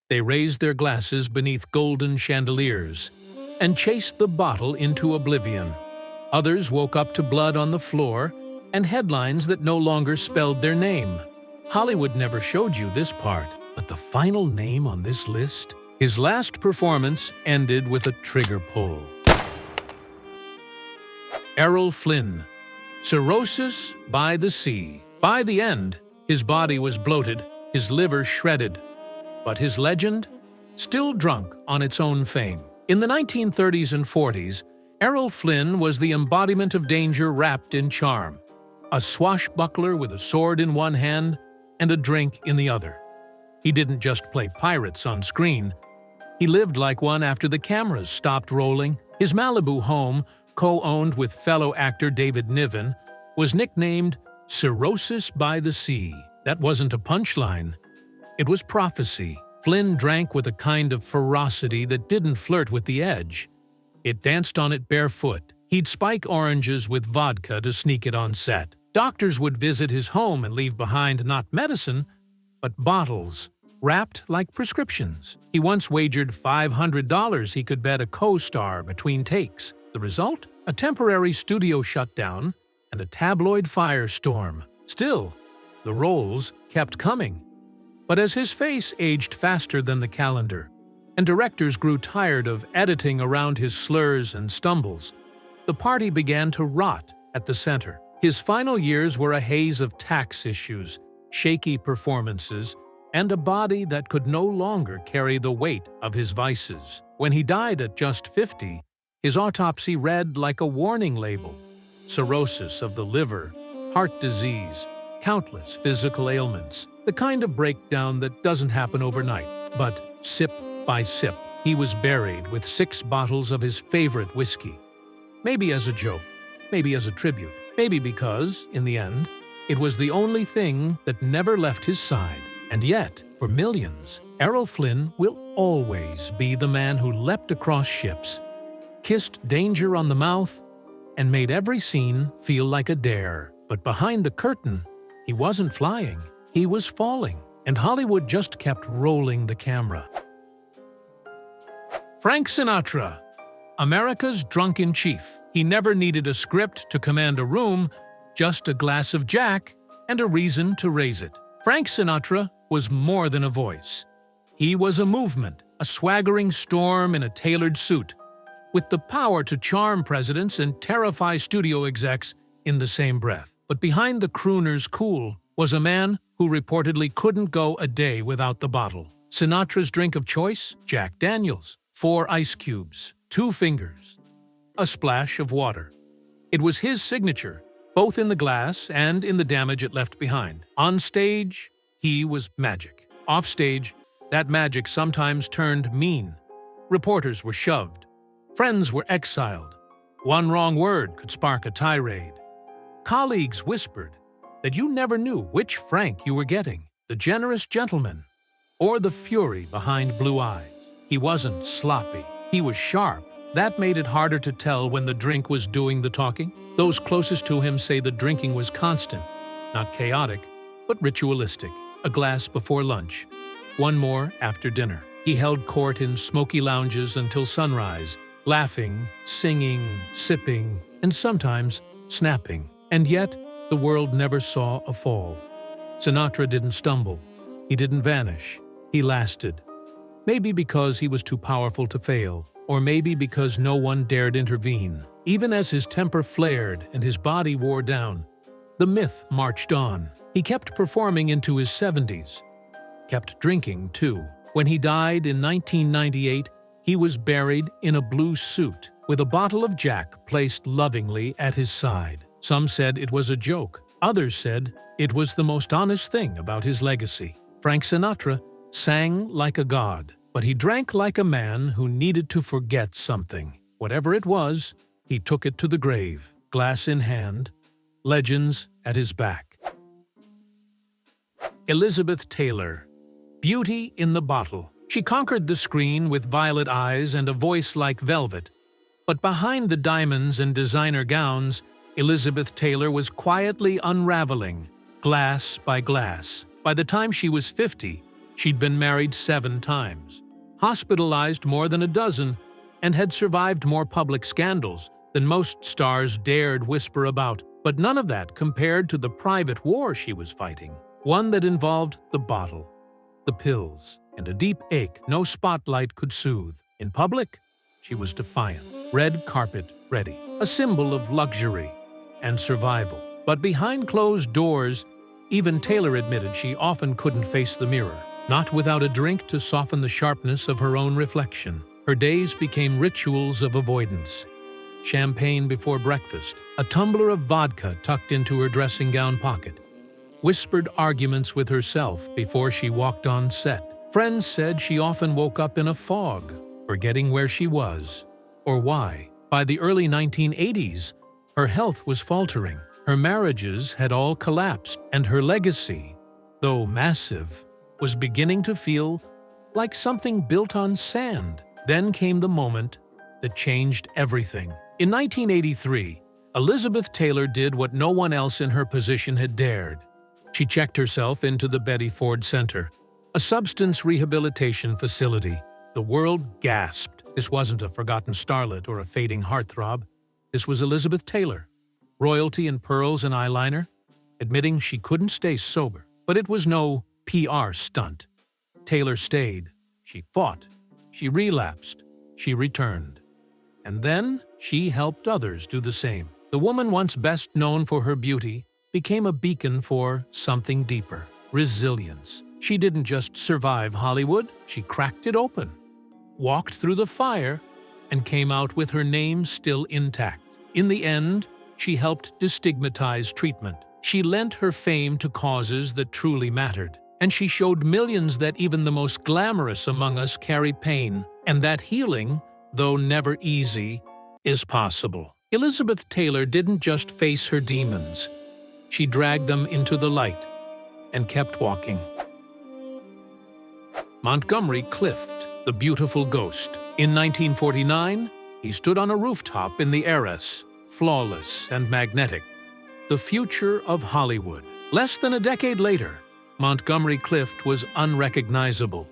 They raised their glasses beneath golden chandeliers and chased the bottle into oblivion. Others woke up to blood on the floor and headlines that no longer spelled their name. Hollywood never showed you this part, but the final name on this list? His last performance ended with a trigger pull. Errol Flynn. Cirrhosis by the sea. By the end, his body was bloated, his liver shredded. But his legend? Still drunk on its own fame. In the 1930s and 40s, Errol Flynn was the embodiment of danger wrapped in charm. A swashbuckler with a sword in one hand and a drink in the other. He didn't just play pirates on screen. He lived like one after the cameras stopped rolling. His Malibu home, co-owned with fellow actor David Niven, was nicknamed Cirrhosis by the Sea. That wasn't a punchline. It was prophecy. Flynn drank with a kind of ferocity that didn't flirt with the edge. It danced on it barefoot. He'd spike oranges with vodka to sneak it on set. Doctors would visit his home and leave behind not medicine, but bottles, wrapped like prescriptions. He once wagered $500 he could bet a co-star between takes. The result? A temporary studio shutdown and a tabloid firestorm. Still, the roles kept coming. But as his face aged faster than the calendar, and directors grew tired of editing around his slurs and stumbles, the party began to rot at the center. His final years were a haze of tax issues, shaky performances, and a body that could no longer carry the weight of his vices. When he died at just 50, his autopsy read like a warning label: cirrhosis of the liver, heart disease, countless physical ailments, the kind of breakdown that doesn't happen overnight. But sip by sip, he was buried with 6 bottles of his favorite whiskey. Maybe as a joke, maybe as a tribute, maybe because, in the end, it was the only thing that never left his side. And yet, for millions, Errol Flynn will always be the man who leapt across ships, kissed danger on the mouth, and made every scene feel like a dare. But behind the curtain, he wasn't flying, he was falling, and Hollywood just kept rolling the camera. Frank Sinatra, America's drunken chief. He never needed a script to command a room, just a glass of Jack and a reason to raise it. Frank Sinatra was more than a voice. He was a movement, a swaggering storm in a tailored suit, with the power to charm presidents and terrify studio execs in the same breath. But behind the crooner's cool was a man who reportedly couldn't go a day without the bottle. Sinatra's drink of choice? Jack Daniels. 4 ice cubes, 2 fingers, a splash of water. It was his signature, both in the glass and in the damage it left behind. On stage, he was magic. Off stage, that magic sometimes turned mean. Reporters were shoved. Friends were exiled. One wrong word could spark a tirade. Colleagues whispered that you never knew which Frank you were getting, the generous gentleman or the fury behind blue eyes. He wasn't sloppy. He was sharp. That made it harder to tell when the drink was doing the talking. Those closest to him say the drinking was constant, not chaotic, but ritualistic. A glass before lunch, 1 more after dinner. He held court in smoky lounges until sunrise, laughing, singing, sipping, and sometimes snapping. And yet, the world never saw a fall. Sinatra didn't stumble. He didn't vanish. He lasted. Maybe because he was too powerful to fail, or maybe because no one dared intervene. Even as his temper flared and his body wore down, the myth marched on. He kept performing into his 70s, kept drinking too. When he died in 1998, he was buried in a blue suit, with a bottle of Jack placed lovingly at his side. Some said it was a joke. Others said it was the most honest thing about his legacy. Frank Sinatra sang like a god, but he drank like a man who needed to forget something. Whatever it was, he took it to the grave, glass in hand, legends at his back. Elizabeth Taylor, beauty in the bottle. She conquered the screen with violet eyes and a voice like velvet. But behind the diamonds and designer gowns, Elizabeth Taylor was quietly unraveling, glass by glass. By the time she was 50, She'd been married 7 times, hospitalized more than a dozen, and had survived more public scandals than most stars dared whisper about. But none of that compared to the private war she was fighting, one that involved the bottle, the pills, and a deep ache no spotlight could soothe. In public, she was defiant, red carpet ready, a symbol of luxury and survival. But behind closed doors, even Taylor admitted she often couldn't face the mirror, not without a drink to soften the sharpness of her own reflection. Her days became rituals of avoidance. Champagne before breakfast, a tumbler of vodka tucked into her dressing gown pocket, whispered arguments with herself before she walked on set. Friends said she often woke up in a fog, forgetting where she was or why. By the early 1980s, her health was faltering. Her marriages had all collapsed, and her legacy, though massive, was beginning to feel like something built on sand. Then came the moment that changed everything. In 1983, Elizabeth Taylor did what no one else in her position had dared. She checked herself into the Betty Ford Center, a substance rehabilitation facility. The world gasped. This wasn't a forgotten starlet or a fading heartthrob. This was Elizabeth Taylor, royalty in pearls and eyeliner, admitting she couldn't stay sober. But it was no PR stunt. Taylor stayed. She fought. She relapsed. She returned. And then she helped others do the same. The woman once best known for her beauty became a beacon for something deeper: resilience. She didn't just survive Hollywood, she cracked it open, walked through the fire, and came out with her name still intact. In the end, she helped destigmatize treatment. She lent her fame to causes that truly mattered. And she showed millions that even the most glamorous among us carry pain, and that healing, though never easy, is possible. Elizabeth Taylor didn't just face her demons. She dragged them into the light and kept walking. Montgomery Clift, the beautiful ghost. In 1949, he stood on a rooftop in the Heiress, flawless and magnetic, the future of Hollywood. Less than a decade later, Montgomery Clift was unrecognizable,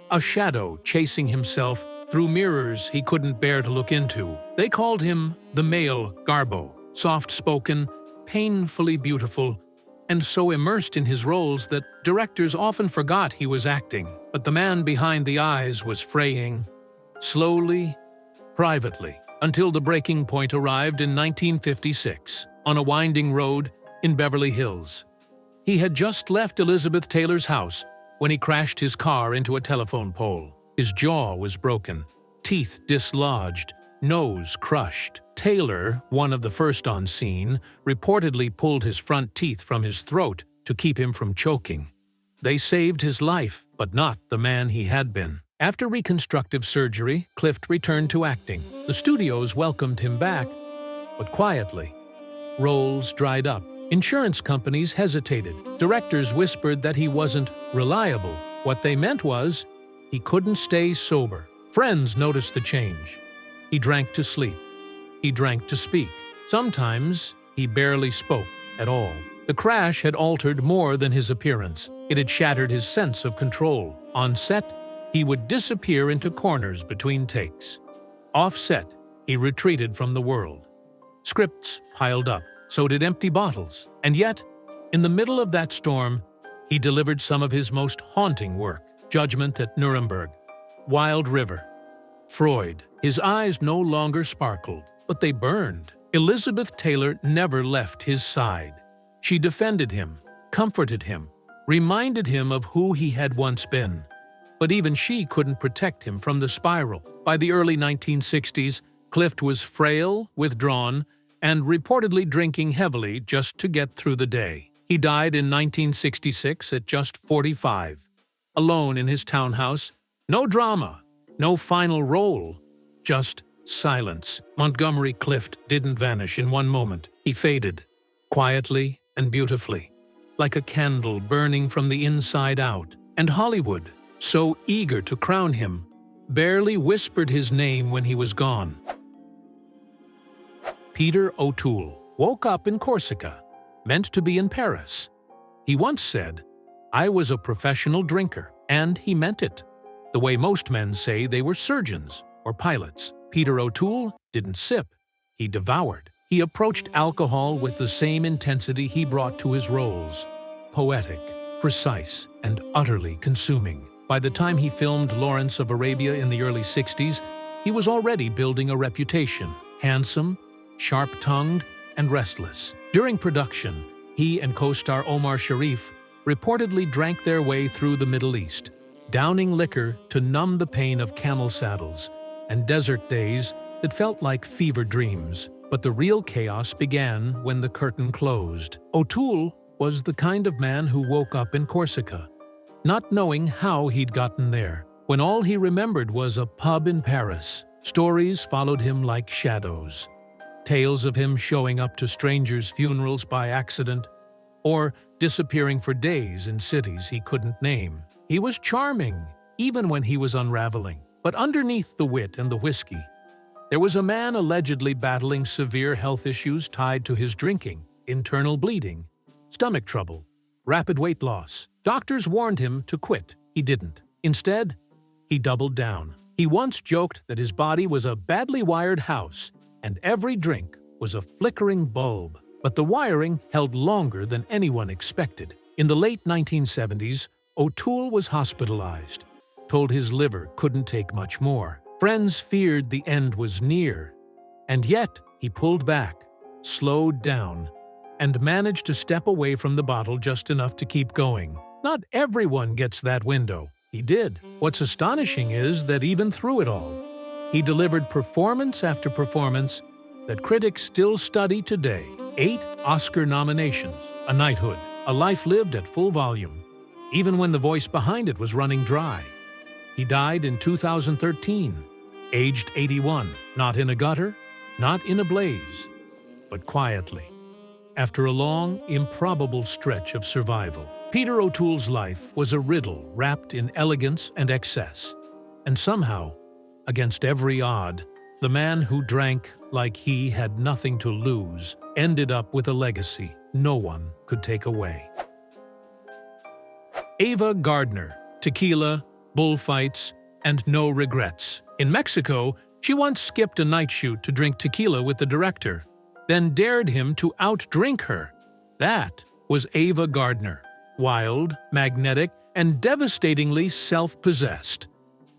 a shadow chasing himself through mirrors he couldn't bear to look into. They called him the male Garbo, soft-spoken, painfully beautiful, and so immersed in his roles that directors often forgot he was acting. But the man behind the eyes was fraying, slowly, privately, until the breaking point arrived in 1956, on a winding road in Beverly Hills. He had just left Elizabeth Taylor's house when he crashed his car into a telephone pole. His jaw was broken, teeth dislodged, nose crushed. Taylor, one of the first on scene, reportedly pulled his front teeth from his throat to keep him from choking. They saved his life, but not the man he had been. After reconstructive surgery, Clift returned to acting. The studios welcomed him back, but quietly. Roles dried up. Insurance companies hesitated. Directors whispered that he wasn't reliable. What they meant was, he couldn't stay sober. Friends noticed the change. He drank to sleep. He drank to speak. Sometimes he barely spoke at all. The crash had altered more than his appearance. It had shattered his sense of control. On set, he would disappear into corners between takes. Off set, he retreated from the world. Scripts piled up. So did empty bottles. And yet, in the middle of that storm, he delivered some of his most haunting work. Judgment at Nuremberg, Wild River, Freud. His eyes no longer sparkled, but they burned. Elizabeth Taylor never left his side. She defended him, comforted him, reminded him of who he had once been. But even she couldn't protect him from the spiral. By the early 1960s, Clift was frail, withdrawn, and reportedly drinking heavily just to get through the day. He died in 1966 at just 45, alone in his townhouse. No drama, no final role, just silence. Montgomery Clift didn't vanish in one moment. He faded, quietly and beautifully, like a candle burning from the inside out. And Hollywood, so eager to crown him, barely whispered his name when he was gone. Peter O'Toole woke up in Corsica, meant to be in Paris. He once said, "I was a professional drinker, And he meant it. The way most men say they were surgeons or pilots. Peter O'Toole didn't sip, he devoured. He approached alcohol with the same intensity he brought to his roles. Poetic, precise, and utterly consuming. By the time he filmed Lawrence of Arabia in the early 60s, he was already building a reputation. Handsome, sharp-tongued, and restless. During production, he and co-star Omar Sharif reportedly drank their way through the Middle East, downing liquor to numb the pain of camel saddles and desert days that felt like fever dreams. But the real chaos began when the curtain closed. O'Toole was the kind of man who woke up in Corsica, not knowing how he'd gotten there, when all he remembered was a pub in Paris. Stories followed him like shadows. Tales of him showing up to strangers' funerals by accident, or disappearing for days in cities he couldn't name. He was charming, even when he was unraveling. But underneath the wit and the whiskey, there was a man allegedly battling severe health issues tied to his drinking: internal bleeding, stomach trouble, rapid weight loss. Doctors warned him to quit. He didn't. Instead, he doubled down. He once joked that his body was a badly wired house, and every drink was a flickering bulb. But the wiring held longer than anyone expected. In the late 1970s, O'Toole was hospitalized, told his liver couldn't take much more. Friends feared the end was near, and yet he pulled back, slowed down, and managed to step away from the bottle just enough to keep going. Not everyone gets that window. He did. What's astonishing is that even through it all, he delivered performance after performance that critics still study today. 8 Oscar nominations, a knighthood, a life lived at full volume, even when the voice behind it was running dry. He died in 2013, aged 81, not in a gutter, not in a blaze, but quietly, after a long, improbable stretch of survival. Peter O'Toole's life was a riddle wrapped in elegance and excess, and somehow, against every odd, the man who drank like he had nothing to lose ended up with a legacy no one could take away. Ava Gardner, tequila, bullfights, and no regrets. In Mexico, she once skipped a night shoot to drink tequila with the director, then dared him to outdrink her. That was Ava Gardner. Wild, magnetic, and devastatingly self-possessed.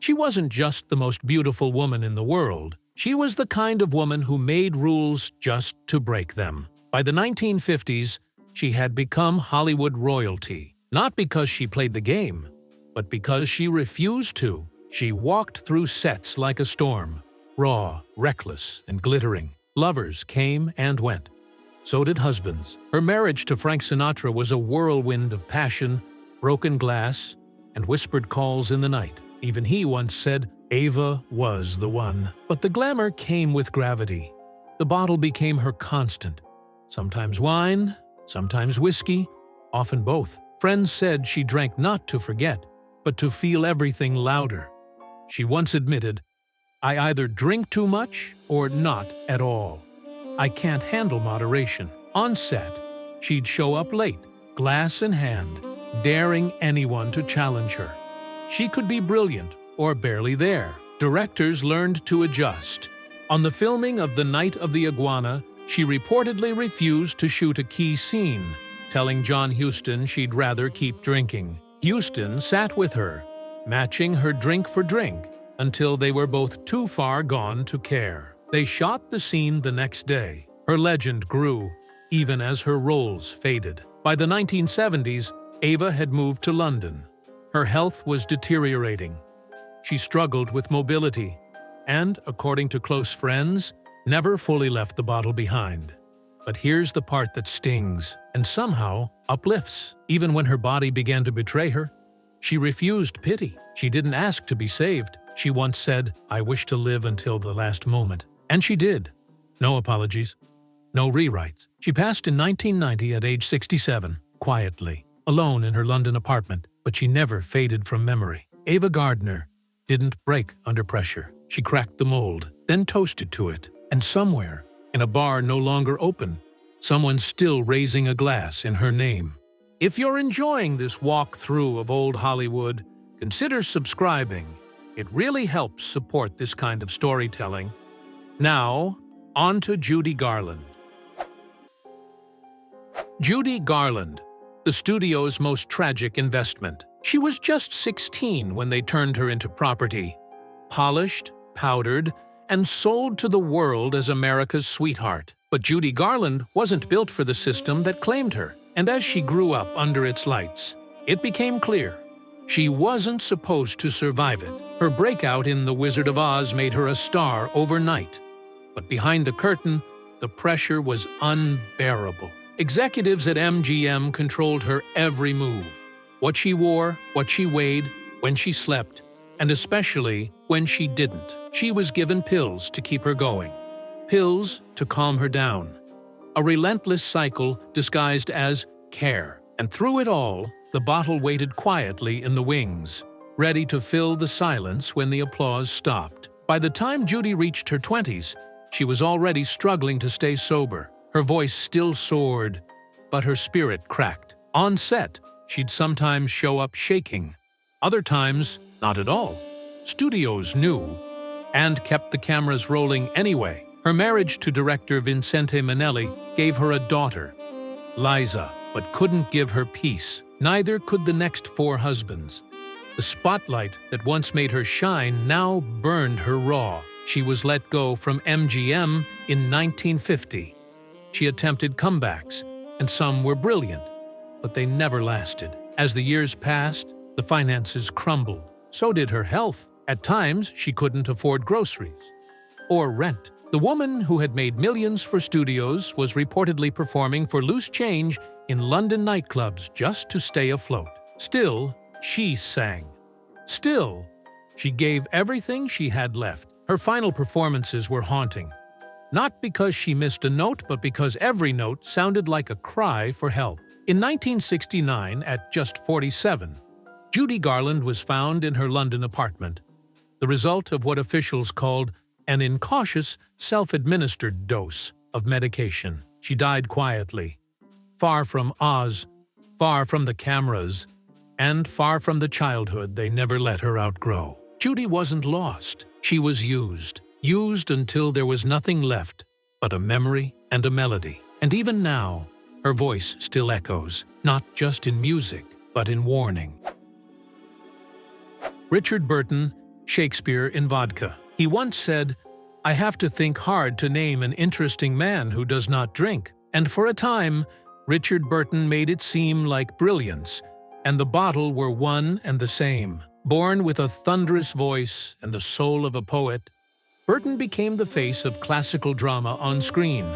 She wasn't just the most beautiful woman in the world. She was the kind of woman who made rules just to break them. By the 1950s, she had become Hollywood royalty, not because she played the game, but because she refused to. She walked through sets like a storm, raw, reckless, and glittering. Lovers came and went. So did husbands. Her marriage to Frank Sinatra was a whirlwind of passion, broken glass, and whispered calls in the night. Even he once said Ava was the one. But the glamour came with gravity. The bottle became her constant. Sometimes wine, sometimes whiskey, often both. Friends said she drank not to forget, but to feel everything louder. She once admitted, "I either drink too much or not at all. I can't handle moderation." On set, she'd show up late, glass in hand, daring anyone to challenge her. She could be brilliant or barely there. Directors learned to adjust. On the filming of The Night of the Iguana, she reportedly refused to shoot a key scene, telling John Huston she'd rather keep drinking. Huston sat with her, matching her drink for drink, until they were both too far gone to care. They shot the scene the next day. Her legend grew, even as her roles faded. By the 1970s, Ava had moved to London. Her health was deteriorating. She struggled with mobility, and, according to close friends, never fully left the bottle behind. But here's the part that stings, and somehow uplifts. Even when her body began to betray her, she refused pity. She didn't ask to be saved. She once said, "I wish to live until the last moment." And she did. No apologies. No rewrites. She passed in 1990 at age 67, quietly, alone in her London apartment, but she never faded from memory. Ava Gardner didn't break under pressure. She cracked the mold, then toasted to it. And somewhere, in a bar no longer open, someone's still raising a glass in her name. If you're enjoying this walkthrough of old Hollywood, consider subscribing. It really helps support this kind of storytelling. Now, on to Judy Garland. Judy Garland, the studio's most tragic investment. She was just 16 when they turned her into property, polished, powdered, and sold to the world as America's sweetheart. But Judy Garland wasn't built for the system that claimed her, and as she grew up under its lights, it became clear she wasn't supposed to survive it. Her breakout in The Wizard of Oz made her a star overnight. But behind the curtain, the pressure was unbearable. Executives at MGM controlled her every move. What she wore, what she weighed, when she slept, and especially when she didn't. She was given pills to keep her going. Pills to calm her down. A relentless cycle disguised as care. And through it all, the bottle waited quietly in the wings, ready to fill the silence when the applause stopped. By the time Judy reached her 20s, she was already struggling to stay sober. Her voice still soared, but her spirit cracked. On set, she'd sometimes show up shaking. Other times, not at all. Studios knew and kept the cameras rolling anyway. Her marriage to director Vincente Minnelli gave her a daughter, Liza, but couldn't give her peace. Neither could the next 4 husbands. The spotlight that once made her shine now burned her raw. She was let go from MGM in 1950. She attempted comebacks, and some were brilliant, but they never lasted. As the years passed, the finances crumbled. So did her health. At times, she couldn't afford groceries or rent. The woman who had made millions for studios was reportedly performing for loose change in London nightclubs just to stay afloat. Still, she sang. Still, she gave everything she had left. Her final performances were haunting. Not because she missed a note, but because every note sounded like a cry for help. In 1969, at just 47, Judy Garland was found in her London apartment, the result of what officials called an incautious, self-administered dose of medication. She died quietly, far from Oz, far from the cameras, and far from the childhood they never let her outgrow. Judy wasn't lost. She was used. Used until there was nothing left but a memory and a melody. And even now, her voice still echoes, not just in music, but in warning. Richard Burton, Shakespeare in Vodka. He once said, "I have to think hard to name an interesting man who does not drink." And for a time, Richard Burton made it seem like brilliance and the bottle were one and the same. Born with a thunderous voice and the soul of a poet, Burton became the face of classical drama on screen.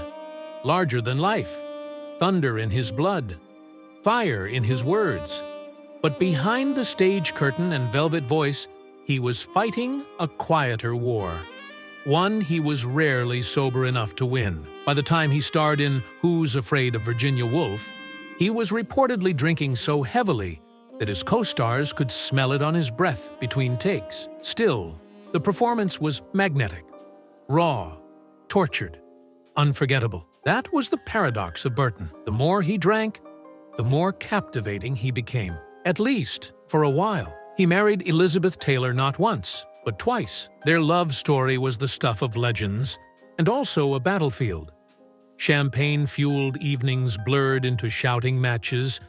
Larger than life, thunder in his blood, fire in his words. But behind the stage curtain and velvet voice, he was fighting a quieter war. One he was rarely sober enough to win. By the time he starred in Who's Afraid of Virginia Woolf, he was reportedly drinking so heavily that his co-stars could smell it on his breath between takes. Still, the performance was magnetic, raw, tortured, unforgettable. That was the paradox of Burton. The more he drank, the more captivating he became. At least, for a while. He married Elizabeth Taylor not once, but twice. Their love story was the stuff of legends, and also a battlefield. Champagne-fueled evenings blurred into shouting matches,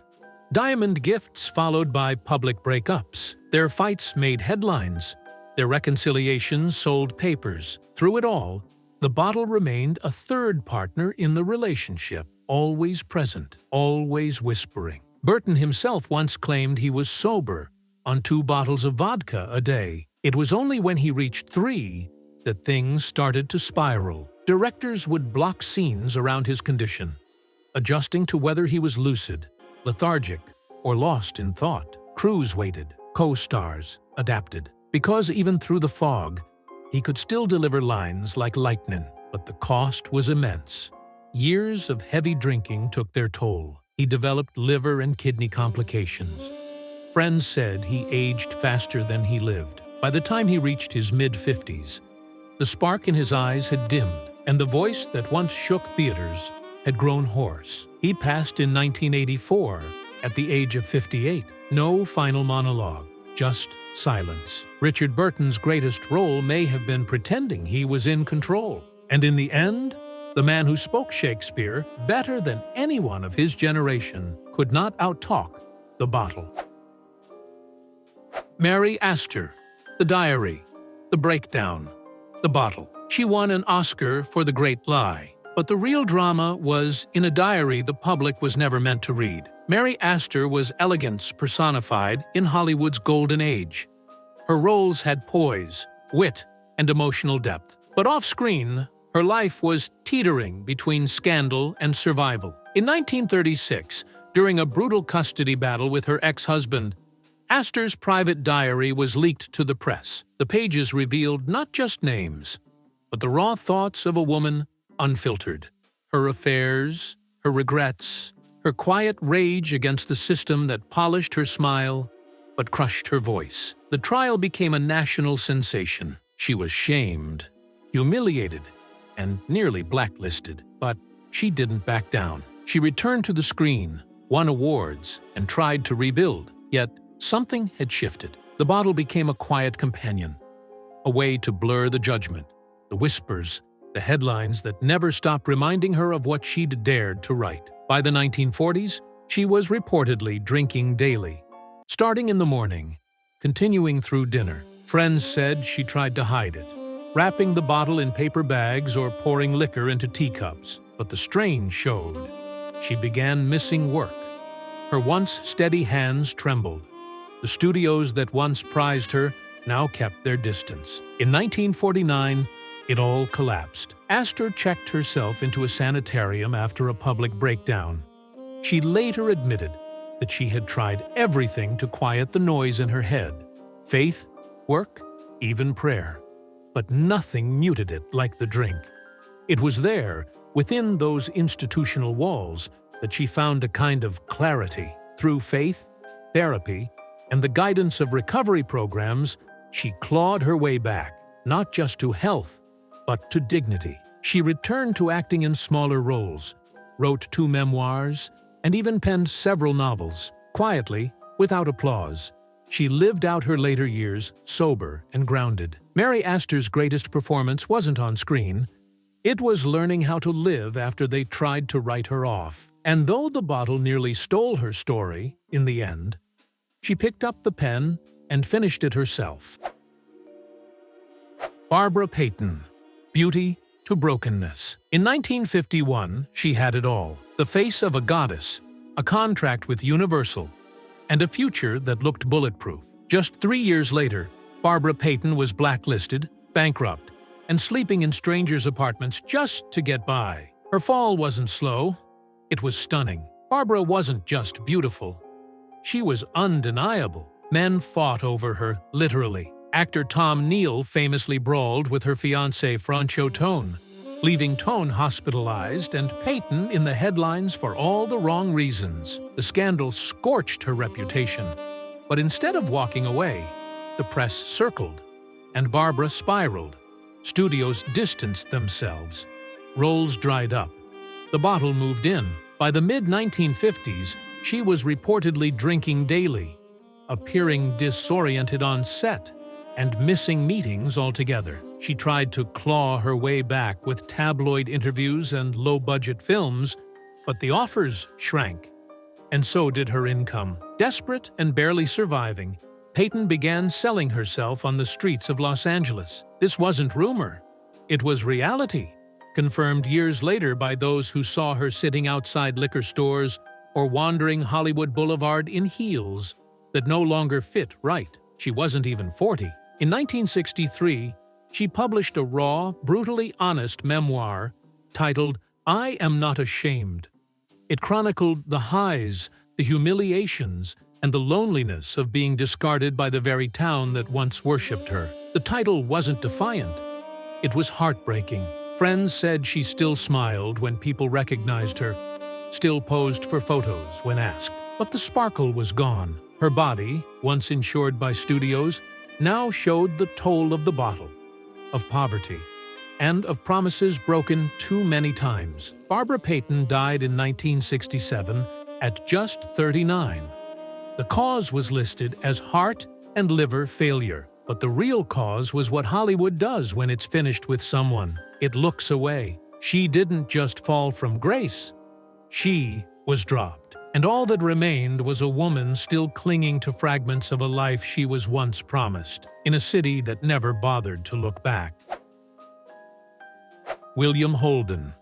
diamond gifts followed by public breakups. Their fights made headlines. Their reconciliations sold papers. Through it all, the bottle remained a third partner in the relationship, always present, always whispering. Burton himself once claimed he was sober on 2 bottles of vodka a day. It was only when he reached 3 that things started to spiral. Directors would block scenes around his condition, adjusting to whether he was lucid, lethargic, or lost in thought. Crews waited. Co-stars adapted. Because even through the fog, he could still deliver lines like lightning, but the cost was immense. Years of heavy drinking took their toll. He developed liver and kidney complications. Friends said he aged faster than he lived. By the time he reached his mid-50s, the spark in his eyes had dimmed, and the voice that once shook theaters had grown hoarse. He passed in 1984 at the age of 58. No final monologue, just silence. Richard Burton's greatest role may have been pretending he was in control. And in the end, the man who spoke Shakespeare better than anyone of his generation could not outtalk the bottle. Mary Astor, The Diary, The Breakdown, The Bottle. She won an Oscar for The Great Lie. But the real drama was in a diary the public was never meant to read. Mary Astor was elegance personified in Hollywood's golden age. Her roles had poise, wit, and emotional depth. But off-screen, her life was teetering between scandal and survival. In 1936, during a brutal custody battle with her ex-husband, Astor's private diary was leaked to the press. The pages revealed not just names, but the raw thoughts of a woman unfiltered. Her affairs, her regrets, her quiet rage against the system that polished her smile but crushed her voice. The trial became a national sensation. She was shamed, humiliated, and nearly blacklisted. But she didn't back down. She returned to the screen, won awards, and tried to rebuild. Yet something had shifted. The bottle became a quiet companion, a way to blur the judgment, the whispers, the headlines that never stopped reminding her of what she'd dared to write. By the 1940s, she was reportedly drinking daily, starting in the morning, continuing through dinner. Friends said she tried to hide it, wrapping the bottle in paper bags or pouring liquor into teacups. But the strain showed. She began missing work. Her once steady hands trembled. The studios that once prized her now kept their distance. In 1949, it all collapsed. Astor checked herself into a sanitarium after a public breakdown. She later admitted that she had tried everything to quiet the noise in her head. Faith, work, even prayer. But nothing muted it like the drink. It was there, within those institutional walls, that she found a kind of clarity. Through faith, therapy, and the guidance of recovery programs, she clawed her way back, not just to health, but to dignity. She returned to acting in smaller roles, wrote 2 memoirs, and even penned several novels. Quietly, without applause, she lived out her later years sober and grounded. Mary Astor's greatest performance wasn't on screen. It was learning how to live after they tried to write her off. And though the bottle nearly stole her story, in the end, she picked up the pen and finished it herself. Barbara Payton. Beauty to brokenness. In 1951, she had it all. The face of a goddess, a contract with Universal, and a future that looked bulletproof. Just 3 years later, Barbara Payton was blacklisted, bankrupt, and sleeping in strangers' apartments just to get by. Her fall wasn't slow. It was stunning. Barbara wasn't just beautiful. She was undeniable. Men fought over her, literally. Actor Tom Neal famously brawled with her fiancé Francho Tone, leaving Tone hospitalized and Payton in the headlines for all the wrong reasons. The scandal scorched her reputation. But instead of walking away, the press circled, and Barbara spiraled. Studios distanced themselves. Roles dried up. The bottle moved in. By the mid-1950s, she was reportedly drinking daily, appearing disoriented on set, and missing meetings altogether. She tried to claw her way back with tabloid interviews and low-budget films, but the offers shrank, and so did her income. Desperate and barely surviving, Payton began selling herself on the streets of Los Angeles. This wasn't rumor. It was reality, confirmed years later by those who saw her sitting outside liquor stores or wandering Hollywood Boulevard in heels that no longer fit right. She wasn't even 40. In 1963, she published a raw, brutally honest memoir titled I Am Not Ashamed. It chronicled the highs, the humiliations, and the loneliness of being discarded by the very town that once worshipped her. The title wasn't defiant. It was heartbreaking. Friends said she still smiled when people recognized her, still posed for photos when asked. But the sparkle was gone. Her body, once insured by studios, now showed the toll of the bottle, of poverty, and of promises broken too many times. Barbara Payton died in 1967 at just 39. The cause was listed as heart and liver failure. But the real cause was what Hollywood does when it's finished with someone. It looks away. She didn't just fall from grace. She was dropped. And all that remained was a woman still clinging to fragments of a life she was once promised, in a city that never bothered to look back. William Holden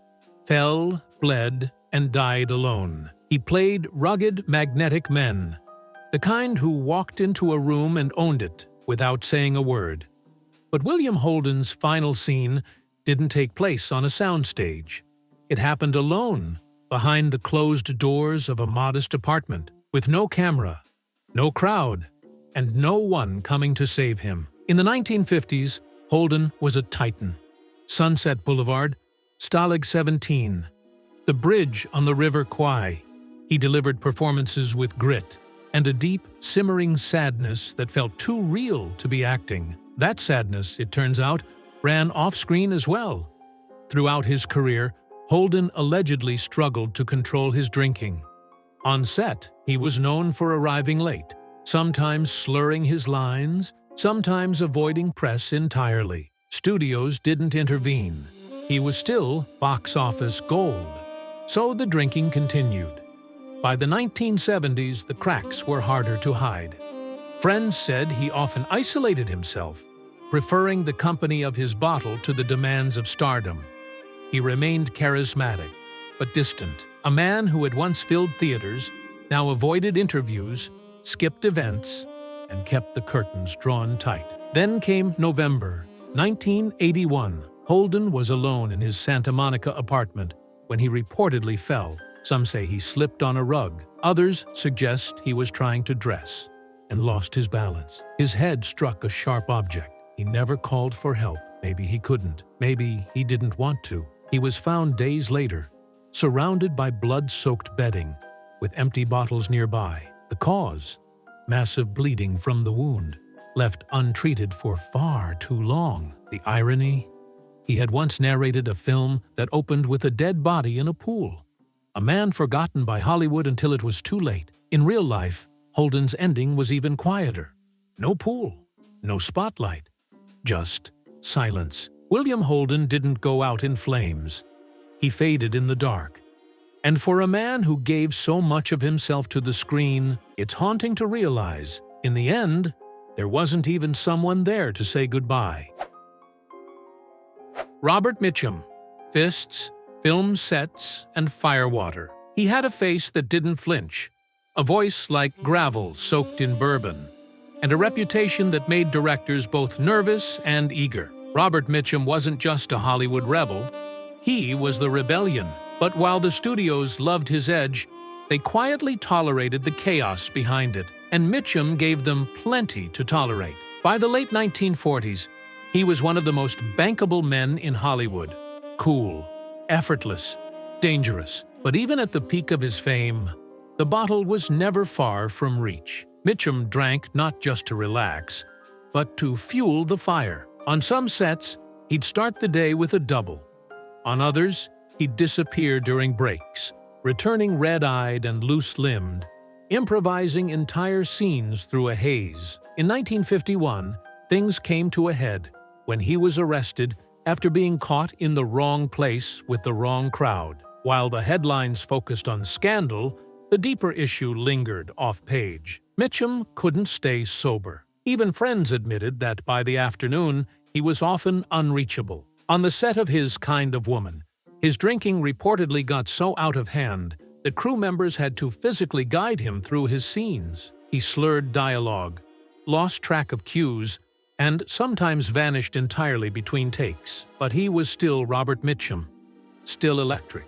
fell, bled, and died alone. He played rugged, magnetic men, the kind who walked into a room and owned it without saying a word. But William Holden's final scene didn't take place on a soundstage. It happened alone, behind the closed doors of a modest apartment, with no camera, no crowd, and no one coming to save him. In the 1950s, Holden was a titan. Sunset Boulevard, Stalag 17, the bridge on the River Kwai. He delivered performances with grit and a deep, simmering sadness that felt too real to be acting. That sadness, it turns out, ran off-screen as well. Throughout his career, Holden allegedly struggled to control his drinking. On set, he was known for arriving late, sometimes slurring his lines, sometimes avoiding press entirely. Studios didn't intervene. He was still box office gold. So the drinking continued. By the 1970s, the cracks were harder to hide. Friends said he often isolated himself, preferring the company of his bottle to the demands of stardom. He remained charismatic, but distant. A man who had once filled theaters, now avoided interviews, skipped events, and kept the curtains drawn tight. Then came November 1981. Holden was alone in his Santa Monica apartment when he reportedly fell. Some say he slipped on a rug. Others suggest he was trying to dress and lost his balance. His head struck a sharp object. He never called for help. Maybe he couldn't. Maybe he didn't want to. He was found days later, surrounded by blood-soaked bedding, with empty bottles nearby. The cause? Massive bleeding from the wound, left untreated for far too long. The irony? He had once narrated a film that opened with a dead body in a pool. A man forgotten by Hollywood until it was too late. In real life, Holden's ending was even quieter. No pool, no spotlight, just silence. William Holden didn't go out in flames. He faded in the dark. And for a man who gave so much of himself to the screen, it's haunting to realize, in the end, there wasn't even someone there to say goodbye. Robert Mitchum. Fists, film sets, and firewater. He had a face that didn't flinch, a voice like gravel soaked in bourbon, and a reputation that made directors both nervous and eager. Robert Mitchum wasn't just a Hollywood rebel. He was the rebellion. But while the studios loved his edge, they quietly tolerated the chaos behind it, and Mitchum gave them plenty to tolerate. By the late 1940s, he was one of the most bankable men in Hollywood. Cool, effortless, dangerous. But even at the peak of his fame, the bottle was never far from reach. Mitchum drank not just to relax, but to fuel the fire. On some sets, he'd start the day with a double. On others, he'd disappear during breaks, returning red-eyed and loose-limbed, improvising entire scenes through a haze. In 1951, things came to a head when he was arrested after being caught in the wrong place with the wrong crowd. While the headlines focused on scandal, the deeper issue lingered off-page. Mitchum couldn't stay sober. Even friends admitted that by the afternoon, he was often unreachable. On the set of His Kind of Woman, his drinking reportedly got so out of hand that crew members had to physically guide him through his scenes. He slurred dialogue, lost track of cues, and sometimes vanished entirely between takes. But he was still Robert Mitchum, still electric,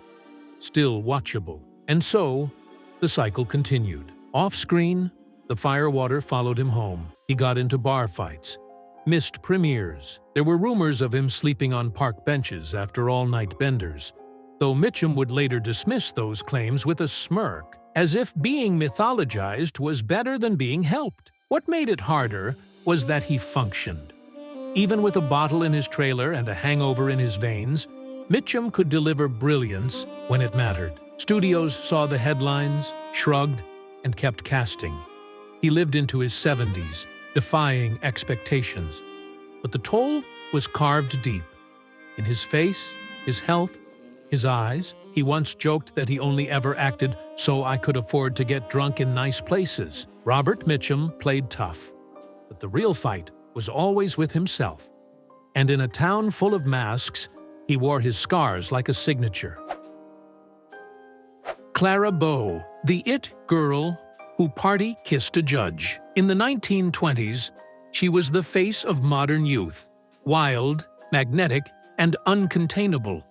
still watchable. And so, the cycle continued. Off-screen, the firewater followed him home. He got into bar fights, missed premieres. There were rumors of him sleeping on park benches after all-night benders, though Mitchum would later dismiss those claims with a smirk, as if being mythologized was better than being helped. What made it harder was that he functioned. Even with a bottle in his trailer and a hangover in his veins, Mitchum could deliver brilliance when it mattered. Studios saw the headlines, shrugged, and kept casting. He lived into his 70s, defying expectations. But the toll was carved deep. In his face, his health, his eyes. He once joked that he only ever acted so I could afford to get drunk in nice places. Robert Mitchum played tough, but the real fight was always with himself. And in a town full of masks, he wore his scars like a signature. Clara Bow, the it girl who party kissed a judge. In the 1920s, she was the face of modern youth, wild, magnetic, and uncontainable.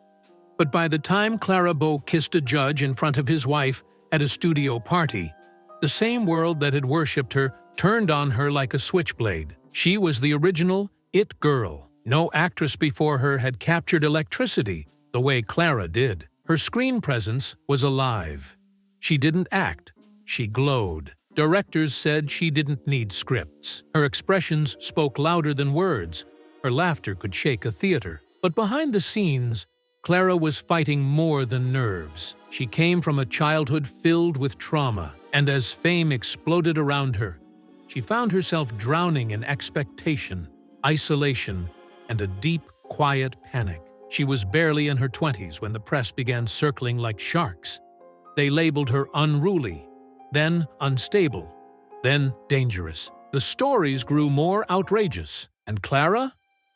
But by the time Clara Bow kissed a judge in front of his wife at a studio party, the same world that had worshipped her turned on her like a switchblade. She was the original it girl. No actress before her had captured electricity the way Clara did. Her screen presence was alive. She didn't act, she glowed. Directors said she didn't need scripts. Her expressions spoke louder than words. Her laughter could shake a theater. But behind the scenes, Clara was fighting more than nerves. She came from a childhood filled with trauma, and as fame exploded around her, she found herself drowning in expectation, isolation, and a deep, quiet panic. She was barely in her 20s when the press began circling like sharks. They labeled her unruly, then unstable, then dangerous. The stories grew more outrageous, and Clara?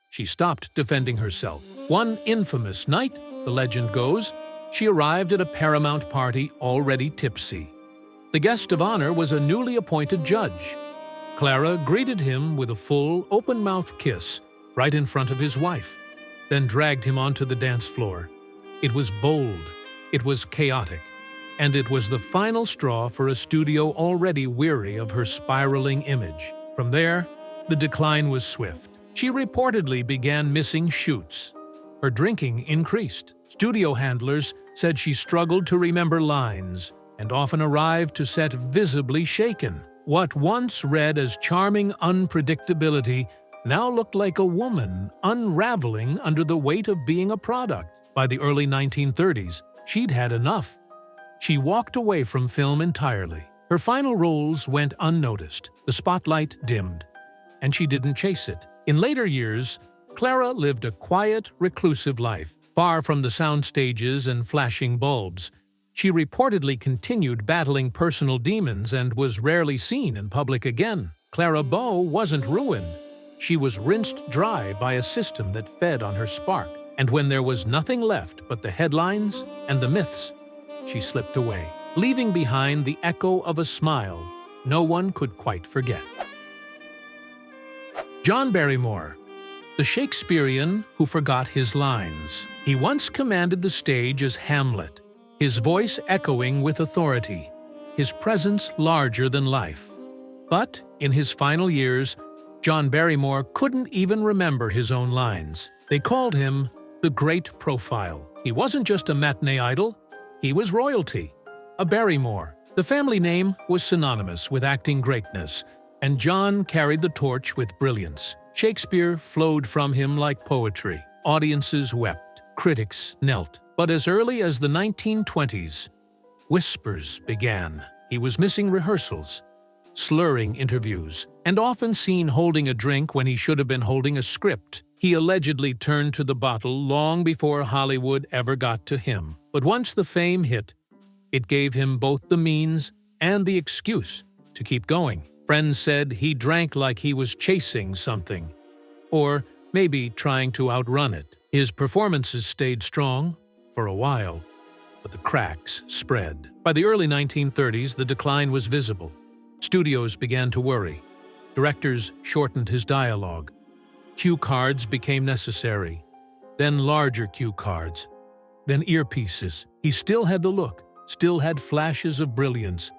She stopped defending herself. One infamous night, the legend goes, she arrived at a Paramount party already tipsy. The guest of honor was a newly appointed judge. Clara greeted him with a full, open-mouthed kiss right in front of his wife, then dragged him onto the dance floor. It was bold, it was chaotic, and it was the final straw for a studio already weary of her spiraling image. From there, the decline was swift. She reportedly began missing shoots. Her drinking increased. Studio handlers said she struggled to remember lines and often arrived to set visibly shaken. What once read as charming unpredictability now looked like a woman unraveling under the weight of being a product. By the early 1930s, she'd had enough. She walked away from film entirely. Her final roles went unnoticed. The spotlight dimmed, and she didn't chase it. In later years, Clara lived a quiet, reclusive life, far from the sound stages and flashing bulbs. She reportedly continued battling personal demons and was rarely seen in public again. Clara Bow wasn't ruined. She was rinsed dry by a system that fed on her spark. And when there was nothing left but the headlines and the myths, she slipped away, leaving behind the echo of a smile no one could quite forget. John Barrymore, the Shakespearean who forgot his lines. He once commanded the stage as Hamlet, his voice echoing with authority, his presence larger than life. But in his final years, John Barrymore couldn't even remember his own lines. They called him the Great Profile. He wasn't just a matinee idol, he was royalty, a Barrymore. The family name was synonymous with acting greatness, and John carried the torch with brilliance. Shakespeare flowed from him like poetry. Audiences wept, critics knelt. But as early as the 1920s, whispers began. He was missing rehearsals, slurring interviews, and often seen holding a drink when he should have been holding a script. He allegedly turned to the bottle long before Hollywood ever got to him. But once the fame hit, it gave him both the means and the excuse to keep going. Friends said he drank like he was chasing something, or maybe trying to outrun it. His performances stayed strong for a while, but the cracks spread. By the early 1930s, the decline was visible. Studios began to worry. Directors shortened his dialogue. Cue cards became necessary, then larger cue cards, then earpieces. He still had the look, still had flashes of brilliance,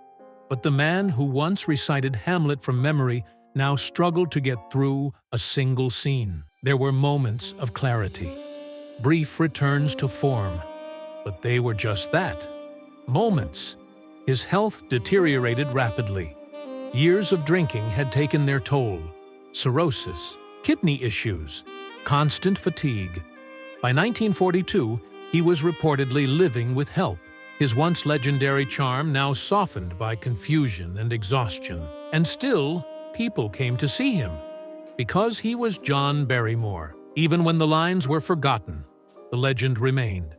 but the man who once recited Hamlet from memory now struggled to get through a single scene. There were moments of clarity, brief returns to form, but they were just that, moments. His health deteriorated rapidly. Years of drinking had taken their toll. Cirrhosis, kidney issues, constant fatigue. By 1942, he was reportedly living with help, his once legendary charm now softened by confusion and exhaustion. And still, people came to see him, because he was John Barrymore. Even when the lines were forgotten, the legend remained.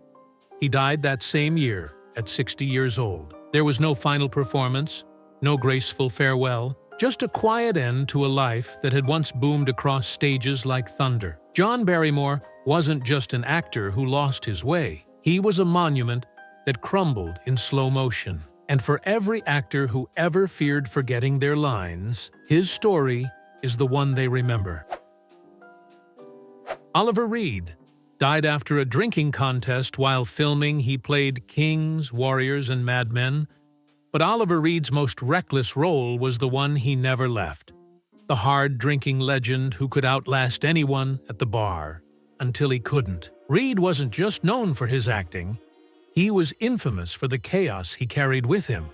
He died that same year, at 60 years old. There was no final performance, no graceful farewell, just a quiet end to a life that had once boomed across stages like thunder. John Barrymore wasn't just an actor who lost his way. He was a monument that crumbled in slow motion. And for every actor who ever feared forgetting their lines, his story is the one they remember. Oliver Reed died after a drinking contest while filming. He played kings, warriors, and madmen, but Oliver Reed's most reckless role was the one he never left. The hard-drinking legend who could outlast anyone at the bar until he couldn't. Reed wasn't just known for his acting. He was infamous for the chaos he carried with him.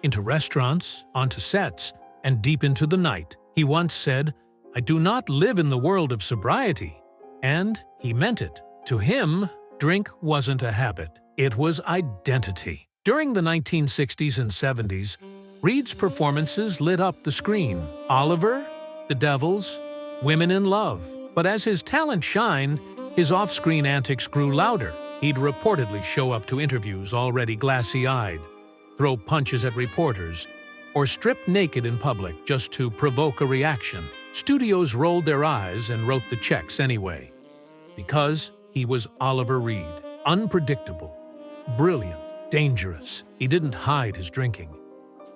Into restaurants, onto sets, and deep into the night. He once said, "I do not live in the world of sobriety." And he meant it. To him, drink wasn't a habit. It was identity. During the 1960s and 70s, Reed's performances lit up the screen. Oliver, The Devils, Women in Love. But as his talent shined, his off-screen antics grew louder. He'd reportedly show up to interviews already glassy-eyed, throw punches at reporters, or strip naked in public just to provoke a reaction. Studios rolled their eyes and wrote the checks anyway. Because he was Oliver Reed. Unpredictable, brilliant, dangerous. He didn't hide his drinking.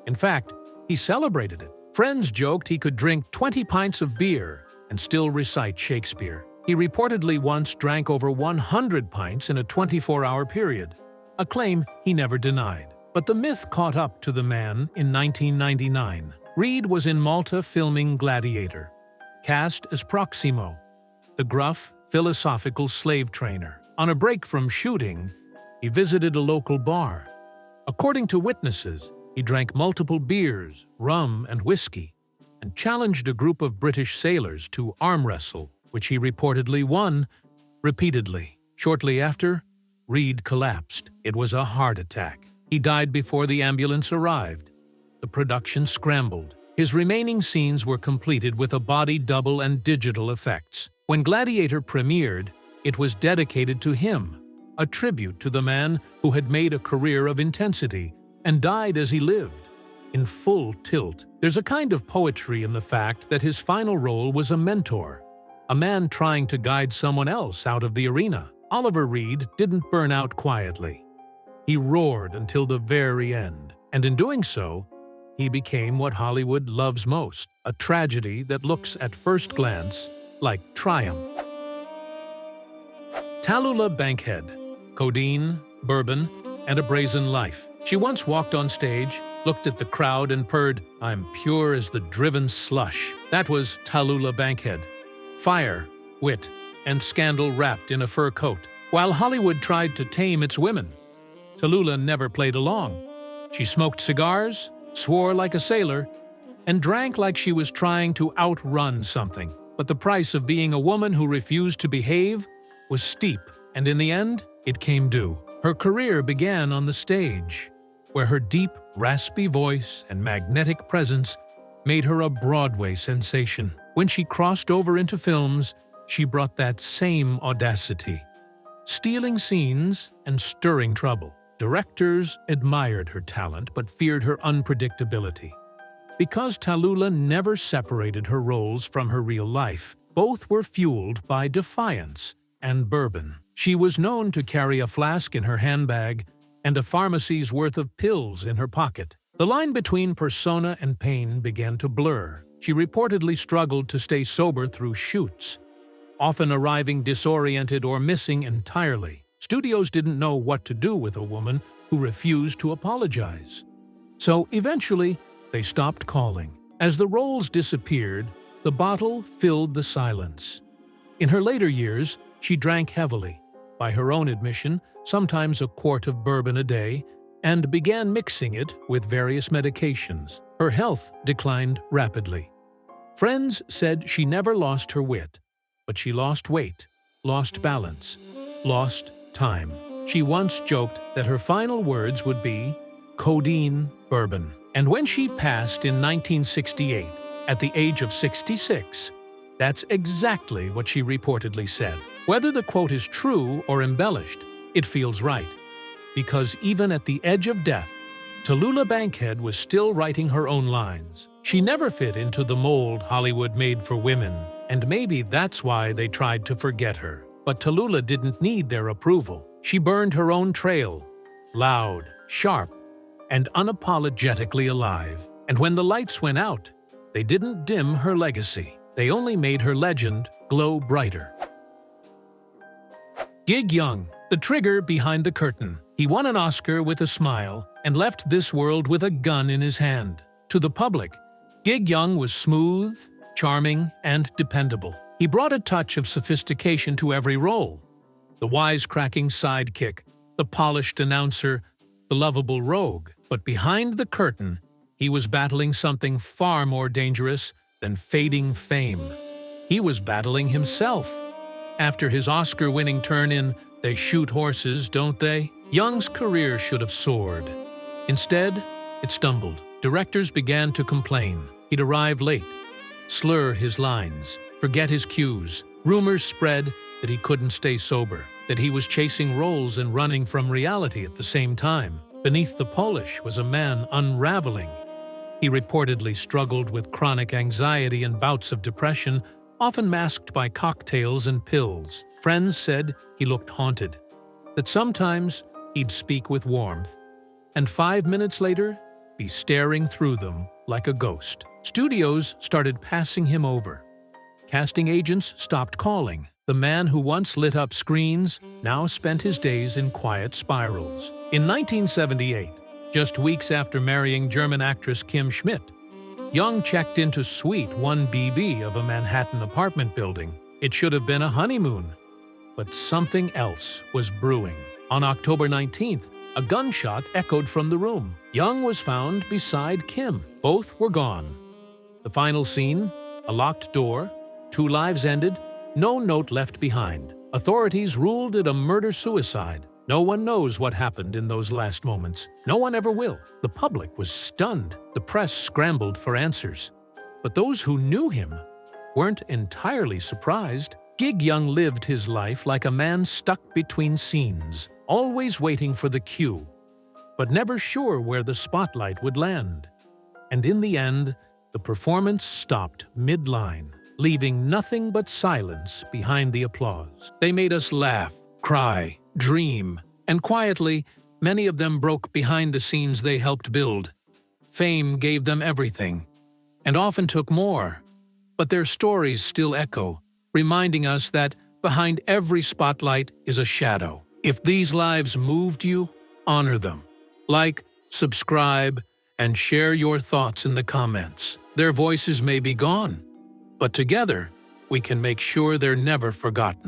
In fact, he celebrated it. Friends joked he could drink 20 pints of beer and still recite Shakespeare. He reportedly once drank over 100 pints in a 24-hour period, a claim he never denied. But the myth caught up to the man in 1999. Reed was in Malta filming Gladiator, cast as Proximo, the gruff, philosophical slave trainer. On a break from shooting, he visited a local bar. According to witnesses, he drank multiple beers, rum, and whiskey, and challenged a group of British sailors to arm wrestle, which he reportedly won repeatedly. Shortly after, Reed collapsed. It was a heart attack. He died before the ambulance arrived. The production scrambled. His remaining scenes were completed with a body double and digital effects. When Gladiator premiered, it was dedicated to him, a tribute to the man who had made a career of intensity and died as he lived, in full tilt. There's a kind of poetry in the fact that his final role was a mentor, a man trying to guide someone else out of the arena. Oliver Reed didn't burn out quietly. He roared until the very end, and in doing so, he became what Hollywood loves most, a tragedy that looks at first glance like triumph. Tallulah Bankhead, codeine, bourbon, and a brazen life. She once walked on stage, looked at the crowd and purred, "I'm pure as the driven slush." That was Tallulah Bankhead. Fire, wit, and scandal wrapped in a fur coat. While Hollywood tried to tame its women, Tallulah never played along. She smoked cigars, swore like a sailor, and drank like she was trying to outrun something. But the price of being a woman who refused to behave was steep, and in the end, it came due. Her career began on the stage, where her deep, raspy voice and magnetic presence made her a Broadway sensation. When she crossed over into films, she brought that same audacity, stealing scenes and stirring trouble. Directors admired her talent but feared her unpredictability. Because Tallulah never separated her roles from her real life, both were fueled by defiance and bourbon. She was known to carry a flask in her handbag and a pharmacy's worth of pills in her pocket. The line between persona and pain began to blur. She reportedly struggled to stay sober through shoots, often arriving disoriented or missing entirely. Studios didn't know what to do with a woman who refused to apologize. So eventually, they stopped calling. As the roles disappeared, the bottle filled the silence. In her later years, she drank heavily, by her own admission, sometimes a quart of bourbon a day, and began mixing it with various medications. Her health declined rapidly. Friends said she never lost her wit, but she lost weight, lost balance, lost time. She once joked that her final words would be, "codeine, bourbon." And when she passed in 1968, at the age of 66. That's exactly what she reportedly said. Whether the quote is true or embellished, it feels right. Because even at the edge of death, Tallulah Bankhead was still writing her own lines. She never fit into the mold Hollywood made for women, and maybe that's why they tried to forget her. But Tallulah didn't need their approval. She burned her own trail, loud, sharp, and unapologetically alive. And when the lights went out, they didn't dim her legacy. They only made her legend glow brighter. Gig Young, the trigger behind the curtain. He won an Oscar with a smile and left this world with a gun in his hand. To the public, Gig Young was smooth, charming, and dependable. He brought a touch of sophistication to every role. The wisecracking sidekick, the polished announcer, the lovable rogue. But behind the curtain, he was battling something far more dangerous than fading fame. He was battling himself. After his Oscar-winning turn in They Shoot Horses, Don't They?, Young's career should have soared. Instead, it stumbled. Directors began to complain. He'd arrive late, slur his lines, forget his cues. Rumors spread that he couldn't stay sober, that he was chasing roles and running from reality at the same time. Beneath the polish was a man unraveling. He reportedly struggled with chronic anxiety and bouts of depression, often masked by cocktails and pills. Friends said he looked haunted, that sometimes he'd speak with warmth, and 5 minutes later, be staring through them like a ghost. Studios started passing him over. Casting agents stopped calling. The man who once lit up screens now spent his days in quiet spirals. In 1978, just weeks after marrying German actress Kim Schmidt, Young checked into Suite 1BB of a Manhattan apartment building. It should have been a honeymoon, but something else was brewing. On October 19th, a gunshot echoed from the room. Young was found beside Kim. Both were gone. The final scene, a locked door, 2 lives ended, no note left behind. Authorities ruled it a murder-suicide. No one knows what happened in those last moments. No one ever will. The public was stunned. The press scrambled for answers. But those who knew him weren't entirely surprised. Gig Young lived his life like a man stuck between scenes, always waiting for the cue, but never sure where the spotlight would land. And in the end, the performance stopped mid-line, leaving nothing but silence behind the applause. They made us laugh, cry, dream, and quietly, many of them broke behind the scenes they helped build. Fame gave them everything, and often took more. But their stories still echo, reminding us that behind every spotlight is a shadow. If these lives moved you, honor them. Like, subscribe, and share your thoughts in the comments. Their voices may be gone, but together, we can make sure they're never forgotten.